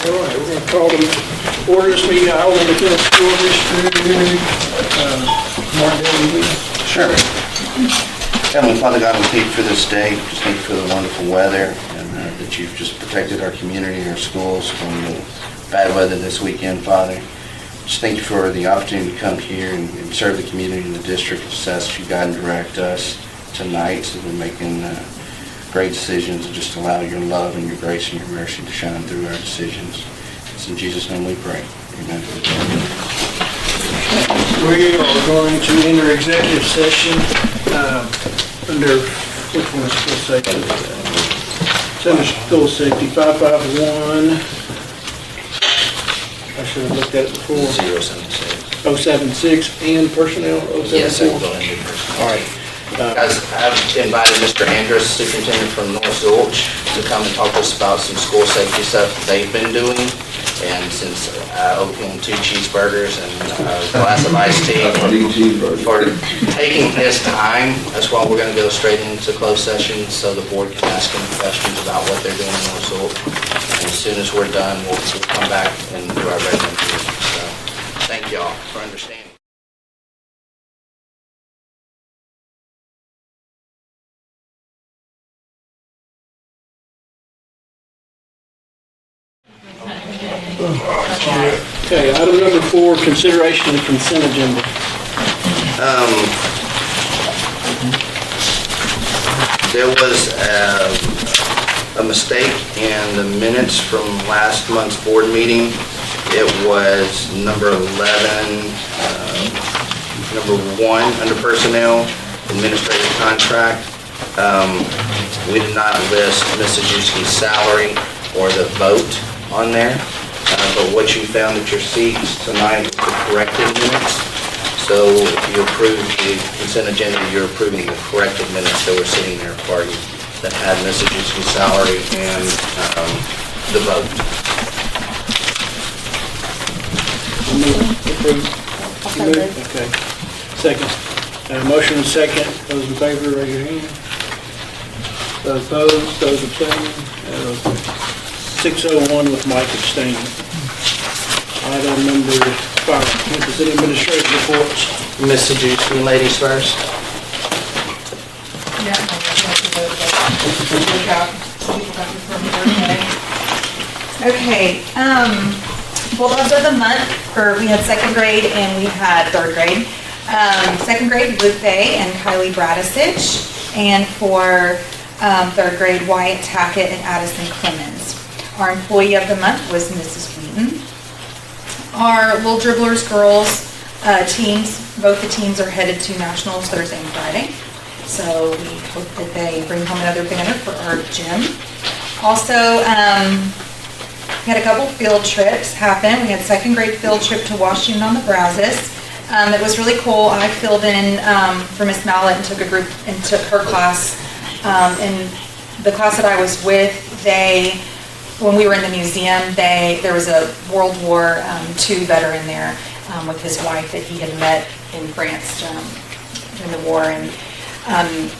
All right, we're going to call to order this meeting. Iola Independent School District. Martin, sure. Heavenly Father God, we thank you for this day. Just thank you for the wonderful weather and that you've just protected our community and our schools from the bad weather this weekend, Father. Just thank you for the opportunity to come here and serve the community and the district. Just ask you guide and direct us tonight so we're making great decisions and just allow your love and your grace and your mercy to shine through our decisions. It's in Jesus' name we pray. Amen. we are going to enter executive session under, which one is school safety? It's under school safety, 551. I should have looked at it before. 076. 076 and personnel 074. Yes, it will end in personnel. All right. Guys, I've invited Mr. Andrus, superintendent from North Zilch, to come and talk to us about some school safety stuff they've been doing. And since I owe him 2 cheeseburgers and a glass of iced tea for taking his time, that's why we're going to go straight into closed session so the board can ask him questions about what they're doing in North Zilch. And as soon as we're done, we'll come back and do our regular meeting. So thank y'all for understanding. Okay, item number 4, consideration of the consent agenda. There was a mistake in the minutes from last month's board meeting. It was number 11, number 1 under personnel, administrative contract. We did not list Ms. Ajewski's salary or the vote on there. But what you found at your seats tonight was the corrected minutes. So if you approve the consent agenda, you're approving the corrected minutes that were sitting there for you that had Ms. Ajewski's salary and the vote. Approved. Okay. Second. Motion and second. Those in favor, raise your hand. Those opposed, those abstaining. 601 with Mike abstaining. Item number 5, with the city administrative reports. Ms. Ajewski, ladies first. Okay, Bulldogs of the Month, we had 2nd grade and we had 3rd grade. 2nd grade, Luke Bay and Kylie Bradisich, and for 3rd grade, Wyatt Tackett and Addison Clemens. Our employee of the month was Mrs. Wheaton. Our Little Dribblers girls teams, both the teams are headed to Nationals Thursday and Friday. So we hope that they bring home another banner for our gym. Also, we had a couple field trips happen. We had 2nd grade field trip to Washington on the Brazos. It was really cool. I filled in for Miss Mallett and took a group and took her class. And the class that I was with, when we were in the museum, there was a World War II veteran there with his wife that he had met in France during the war, and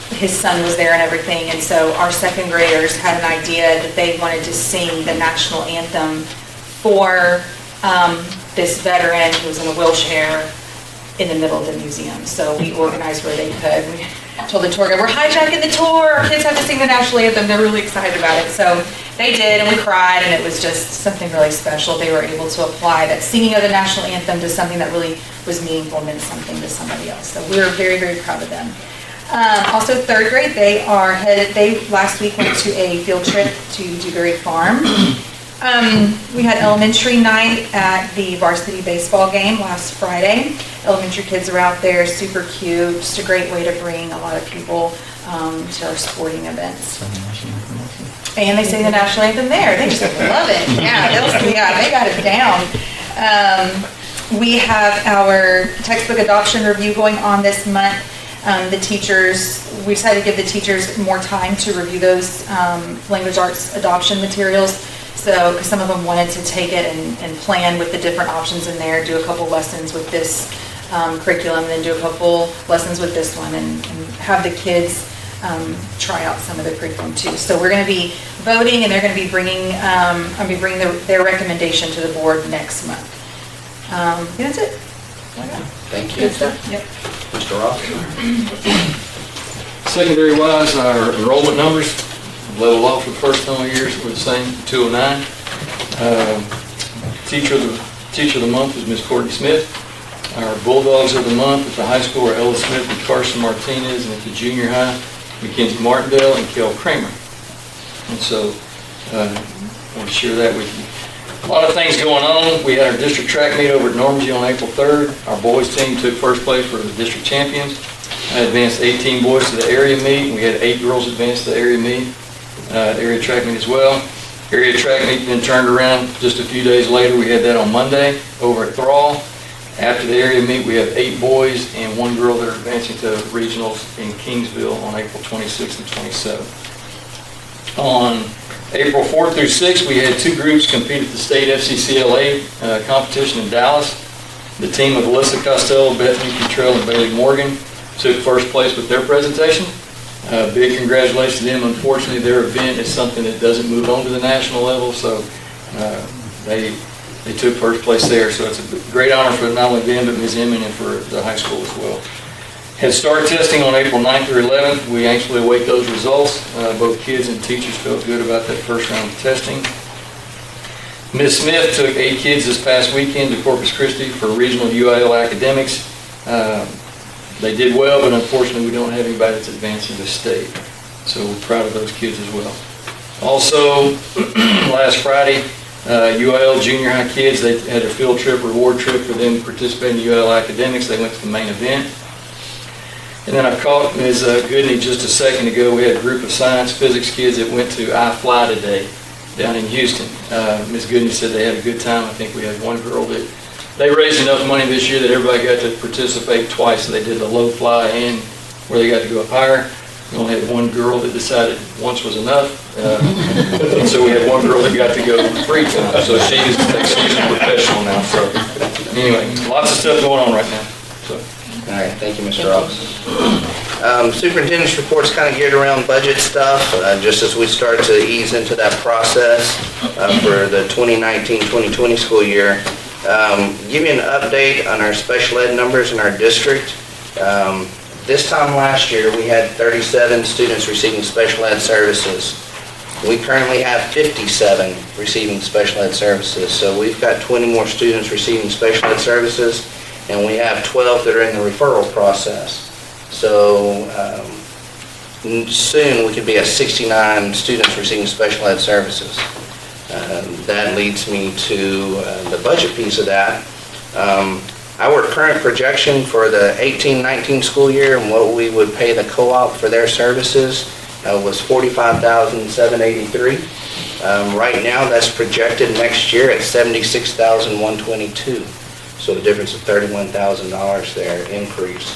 his son was there and everything. And so our 2nd graders had an idea that they wanted to sing the national anthem for this veteran who was in a wheelchair in the middle of the museum. So we organized where they could. We told the tour guide, we're hijacking the tour. Our kids have to sing the national anthem. They're really excited about it. So they did, and we cried, and it was just something really special. They were able to apply that singing of the national anthem to something that really was meaningful and meant something to somebody else. So we were very, very proud of them. Also 3rd grade, they last week went to a field trip to Dewberry Farm. We had elementary night at the varsity baseball game last Friday. Elementary kids are out there, super cute, just a great way to bring a lot of people to our sporting events. And they sing the national anthem there. They just love it. Yeah, they got it down. We have our textbook adoption review going on this month. We decided to give the teachers more time to review those language arts adoption materials. So, because some of them wanted to take it and plan with the different options in there, do a couple lessons with this curriculum, then do a couple lessons with this one, and have the kids try out some of the curriculum too. So we're going to be voting, and they're going to be bringing, their recommendation to the board next month. I think that's it. Thank you. Good stuff. Yep. Mr. Ross? Secondary wise, our enrollment numbers leveled off for the first time of years. We're the same, 209. Teacher of the month is Miss Courtney Smith. Our Bulldogs of the month at the high school are Ella Smith and Carson Martinez, and at the junior high, Mackenzie Martindale and Kel Kramer. And so, I want to share that with you. A lot of things going on. We had our district track meet over at Normandy on April 3rd. Our boys team took first place for the district champions. I advanced 18 boys to the area meet. We had 8 girls advance to the area meet, area track meet as well. Area track meet then turned around just a few days later. We had that on Monday over at Thrall. After the area meet, we have 8 boys and 1 girl that are advancing to regionals in Kingsville on April 26th and 27th. On April 4th through 6th, we had 2 groups compete at the state FCCLA competition in Dallas. The team of Alyssa Costello, Bethany Cottrell, and Bailey Morgan took first place with their presentation. Big congratulations to them. Unfortunately, their event is something that doesn't move on to the national level, so they took first place there. So it's a great honor for not only them, but Ms. Emmon and for the high school as well. Head Start testing on April 9th through 11th. We anxiously await those results. Both kids and teachers felt good about that first round of testing. Ms. Smith took 8 kids this past weekend to Corpus Christi for regional UIL academics. They did well, but unfortunately we don't have anybody that's advancing to state. So we're proud of those kids as well. Also, last Friday, UIL junior high kids, they had a field trip, reward trip for them participating in UIL academics. They went to the main event. And then I caught Ms. Goodney just a second ago. We had a group of science physics kids that went to iFly today down in Houston. Ms. Goodney said they had a good time. I think we had one girl that they raised enough money this year that everybody got to participate twice. So they did the low fly and where they got to go up higher. We only had one girl that decided once was enough. And so we had one girl that got to go 3 times. So she's a professional now. So anyway, lots of stuff going on right now. So. All right, thank you, Mr. Ross. Superintendent's report's kind of geared around budget stuff, just as we start to ease into that process for the 2019-2020 school year. Give you an update on our special ed numbers in our district. This time last year, we had 37 students receiving special ed services. We currently have 57 receiving special ed services, so we've got 20 more students receiving special ed services, and we have 12 that are in the referral process. So soon we could be at 69 students receiving special ed services. That leads me to the budget piece of that. Our current projection for the 18-19 school year and what we would pay the co-op for their services was $45,783. Right now that's projected next year at $76,122. So the difference of $31,000 there increase.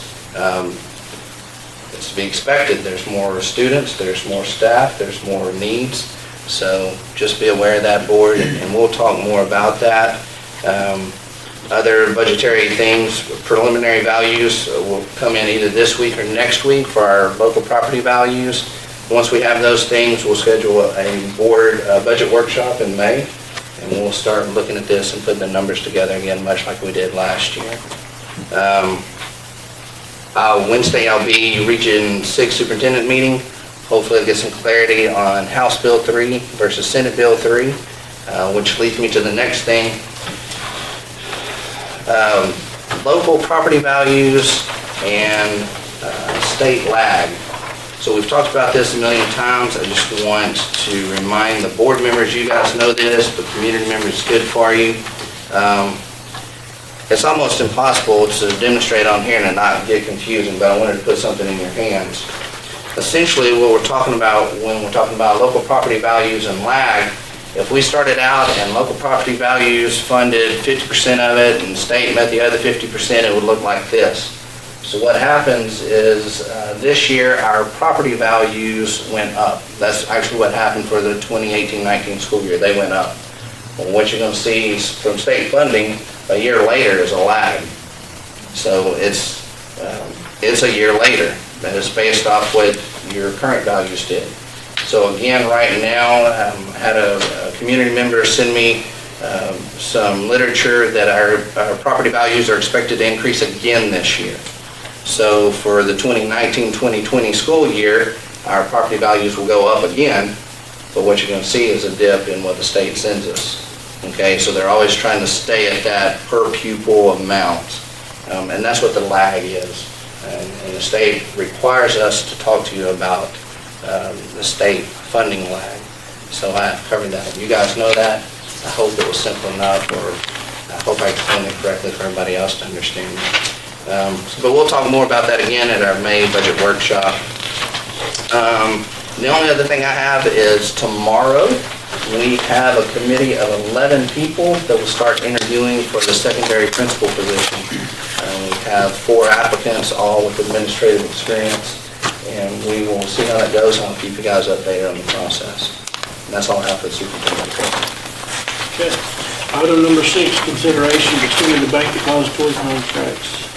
It's to be expected. There's more students, there's more staff, there's more needs. So just be aware of that, board, and we'll talk more about that. Other budgetary things, preliminary values will come in either this week or next week for our local property values. Once we have those things, we'll schedule a board budget workshop in May, and we'll start looking at this and putting the numbers together again, much like we did last year. Wednesday, I'll be Region 6 Superintendent meeting. Hopefully I'll get some clarity on House Bill 3 versus Senate Bill 3, which leads me to the next thing. Local property values and state lag. So we've talked about this a million times. I just want to remind the board members, you guys know this, but community members, it's good for you. It's almost impossible to demonstrate on here and not get confusing, but I wanted to put something in your hands. Essentially, what we're talking about when we're talking about local property values and lag, if we started out and local property values funded 50% of it and state met the other 50%, it would look like this. So what happens is this year our property values went up. That's actually what happened for the 2018-19 school year. They went up. Well, what you're going to see from state funding a year later is a lag. So it's a year later. That is based off what your current values did. So again, right now, I had a community member send me some literature that our property values are expected to increase again this year. So for the 2019-2020 school year, our property values will go up again, but what you're going to see is a dip in what the state sends us. Okay, so they're always trying to stay at that per pupil amount, and that's what the lag is. And the state requires us to talk to you about the state funding lag. So I covered that. You guys know that. I hope it was simple enough, or I hope I explained it correctly for everybody else to understand. But we'll talk more about that again at our May budget workshop. The only other thing I have is tomorrow we have a committee of 11 people that will start interviewing for the secondary principal position. We have 4 applicants, all with administrative experience, and we will see how that goes. I'll keep you guys updated on the process. And that's all I have for the superintendent report. Okay. Item number 6, consideration of extending the bank depository contracts.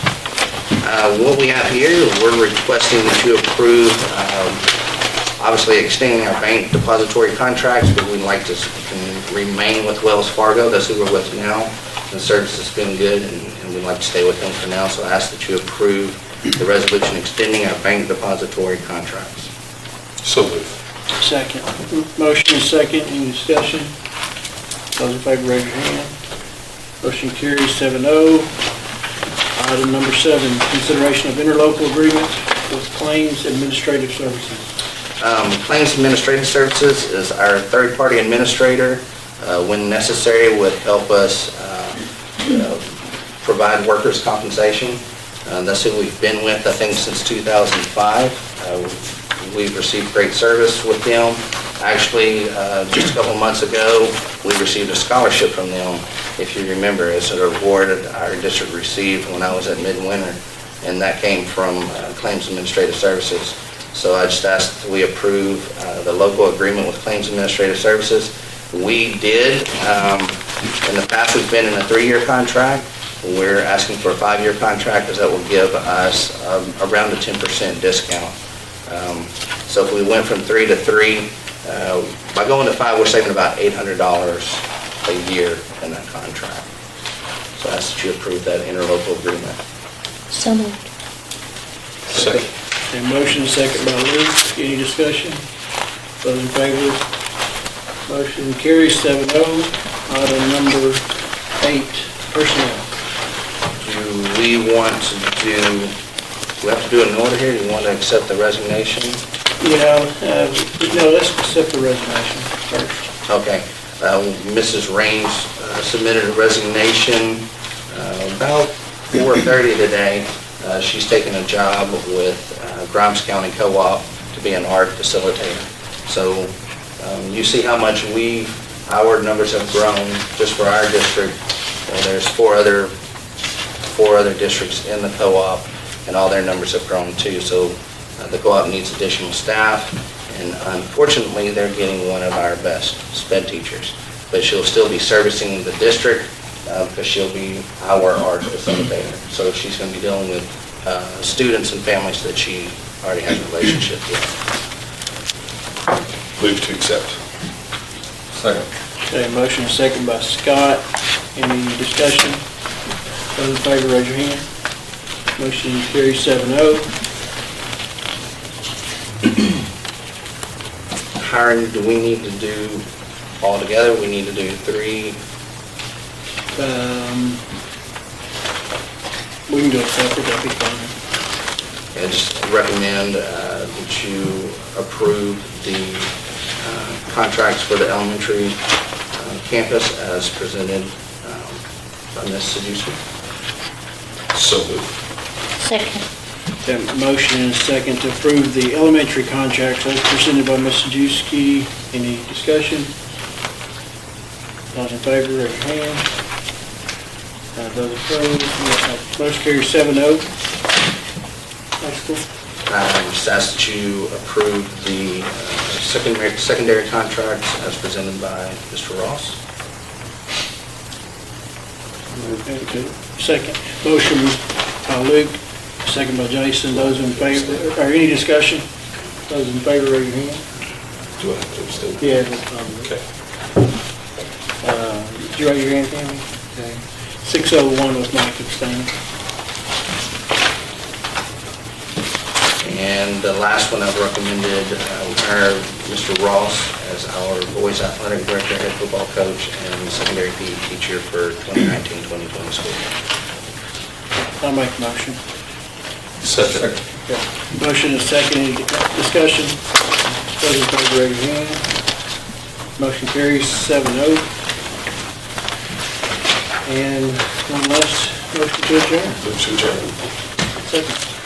What we have here, we're requesting that you approve, obviously extending our bank depository contracts, but we'd like to remain with Wells Fargo. That's who we're with now. The service has been good, and we'd like to stay with them for now. So I ask that you approve the resolution extending our bank depository contracts. So moved. Second. Motion is second. Any discussion? Those in favor, raise your hand. Motion carries 7-0. Item number 7, consideration of interlocal agreement with Claims Administrative Services. Claims Administrative Services is our third-party administrator. When necessary, would help us provide workers' compensation. That's who we've been with, I think, since 2005. We've received great service with them. Actually, just a couple months ago, we received a scholarship from them, if you remember, as an award that our district received when I was at Midwinter, and that came from Claims Administrative Services. So I just asked that we approve the local agreement with Claims Administrative Services. We did. In the past, we've been in a 3-year contract. We're asking for a 5-year contract, as that will give us around a 10% discount. So if we went from 3 to 3, by going to 5, we're saving about $800 a year in that contract. So I ask that you approve that interlocal agreement. So moved. Second. A motion is second by Luke. Any discussion? Those in favor? Motion carries 7-0. Item number 8, personnel. Do we have to do an order here? Do you want to accept the resignation? Yeah, no, let's accept the resignation first. Okay. Mrs. Raines submitted a resignation about 4:30 today. She's taken a job with Grimes County Co-op to be an art facilitator. So you see how much our numbers have grown just for our district. Well, there's four other districts in the co-op, and all their numbers have grown too. So the co-op needs additional staff, and unfortunately, they're getting one of our best sped teachers. But she'll still be servicing the district because she'll be our art facilitator. So she's going to be dealing with students and families that she already has a relationship with. Move to accept. Second. Okay, motion is second by Scott. Any discussion? Those in favor, raise your hand. Motion carries 7-0. Hiring, do we need to do all together? We need to do 3. We can do it separate, that'd be fine. I just recommend that you approve the contracts for the elementary campus as presented by Ms. Sadowski. So moved. Second. Okay, motion is second to approve the elementary contracts as presented by Ms. Sajewski. Any discussion? Those in favor, raise your hand. Those opposed, motion carries 7-0. High school. I just ask that you approve the secondary contracts as presented by Mr. Ross. Okay, second. Motion by Luke, second by Jason. Those in favor, or any discussion? Those in favor, raise your hand. Do I have to abstain? Yeah. Okay. Did you write your hand, Tammy? Okay. 601 was Mike abstaining. And the last one I've recommended, we hire Mr. Ross as our boys athletic director, head football coach, and secondary PE teacher for 2019-2020 school year. I'll make the motion. Second. Okay. Motion is second. Any discussion? Those in favor, raise your hand. Motion carries 7-0. And one last motion to adjourn. Move to adjourn. Second.